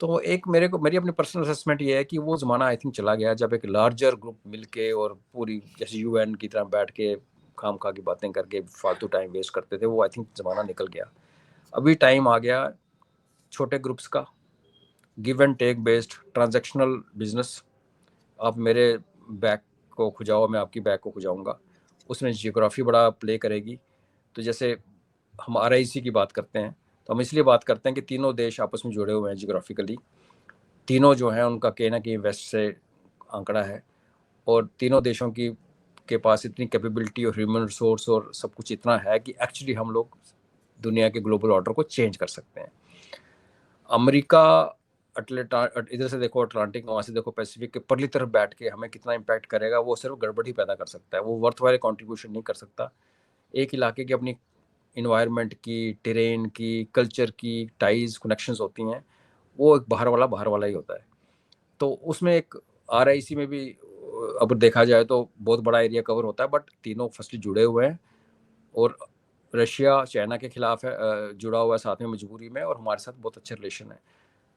तो एक मेरी अपनी पर्सनल असेसमेंट ये है कि वो ज़माना आई थिंक चला गया जब एक लार्जर ग्रुप मिलके और पूरी जैसे UN की तरह बैठ के खामखा की बातें करके फालतू टाइम वेस्ट करते थे, वो आई थिंक ज़माना निकल गया। अभी टाइम आ गया छोटे ग्रुप्स का, give and take based transactional business. आप मेरे बैक को खुजाओ, मैं आपकी बैक को खुजाऊंगा, उसमें जियोग्राफी बड़ा प्ले करेगी। तो जैसे हम RIC की बात करते हैं तो हम इसलिए बात करते हैं कि तीनों देश आपस में जुड़े हुए हैं जियोग्राफिकली, तीनों जो हैं उनका कहीं ना कहीं वेस्ट से आंकड़ा है और तीनों देशों की के पास इतनी कैपेबिलिटी और ह्यूमन रिसोर्स और सब कुछ इतना है कि एक्चुअली हम लोग दुनिया के ग्लोबल ऑर्डर को चेंज कर सकते हैं। अमेरिका इधर से देखो अटलांटिक, वहाँ से देखो पैसिफिक के परली तरफ बैठ के हमें कितना इम्पैक्ट करेगा, वो सिर्फ गड़बड़ी पैदा कर सकता है, वो वर्थवाइल कंट्रीब्यूशन नहीं कर सकता। एक इलाके की अपनी इन्वायरमेंट की, टेरेन की, कल्चर की टाइज कनेक्शंस होती हैं, वो एक बाहर वाला ही होता है। तो उसमें एक RIC में भी अब देखा जाए तो बहुत बड़ा एरिया कवर होता है, बट तीनों फर्स्टली जुड़े हुए हैं और रशिया चाइना के खिलाफ है, जुड़ा हुआ है साथ में मजबूरी में, और हमारे साथ बहुत अच्छे रिलेशन है।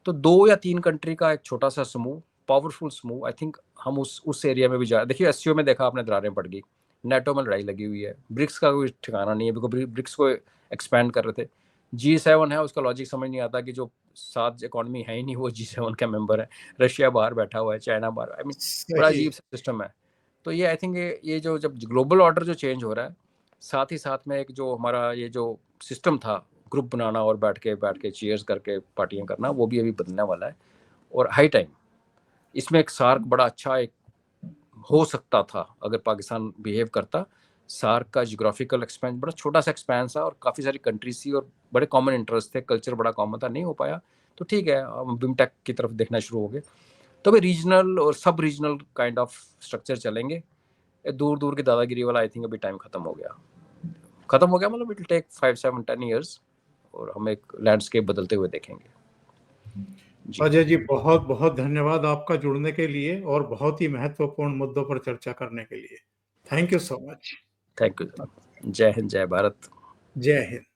तो 2 या 3 कंट्री का एक छोटा सा समूह, पावरफुल समूह, आई थिंक हम उस एरिया में भी जा। देखिए SCO में देखा आपने, दरारें पड़ गई, नेटो में लड़ाई लगी हुई है, ब्रिक्स का कोई ठिकाना नहीं है, बिकॉज ब्रिक्स को एक्सपैंड कर रहे थे। G7 है, उसका लॉजिक समझ नहीं आता कि जो 7 इकोनॉमी है ही नहीं वो G7 का मेंबर है, रशिया बाहर बैठा हुआ है, चाइना बाहर, आई मीन बड़ा सही। अजीब सिस्टम है। तो ये आई थिंक ये जो जब ग्लोबल ऑर्डर जो चेंज हो रहा है, साथ ही साथ में एक जो हमारा ये जो सिस्टम था ग्रुप बनाना और बैठ के चीयर्स करके पार्टियां करना, वो भी अभी बदलने वाला है, और हाई टाइम इसमें एक सार्क बड़ा अच्छा एक हो सकता था अगर पाकिस्तान बिहेव करता। सार्क का जियोग्राफिकल एक्सपेंस बड़ा छोटा सा एक्सपेंस था और काफ़ी सारी कंट्रीज थी और बड़े कॉमन इंटरेस्ट थे, कल्चर बड़ा कॉमन था, नहीं हो पाया। तो ठीक है, हम बिमटेक की तरफ देखना शुरू हो गए। तो भाई रीजनल और सब रीजनल काइंड ऑफ स्ट्रक्चर चलेंगे। दूर दूर की दादागिरी वाला आई थिंक अभी टाइम खत्म हो गया मतलब इट विल टेक 5-7-10 ईयर्स, और हम एक लैंडस्केप बदलते हुए देखेंगे। अजय जी, बहुत बहुत धन्यवाद आपका जुड़ने के लिए और बहुत ही महत्वपूर्ण मुद्दों पर चर्चा करने के लिए। Thank you so much. Thank you. जय हिंद, जय भारत। जय हिंद।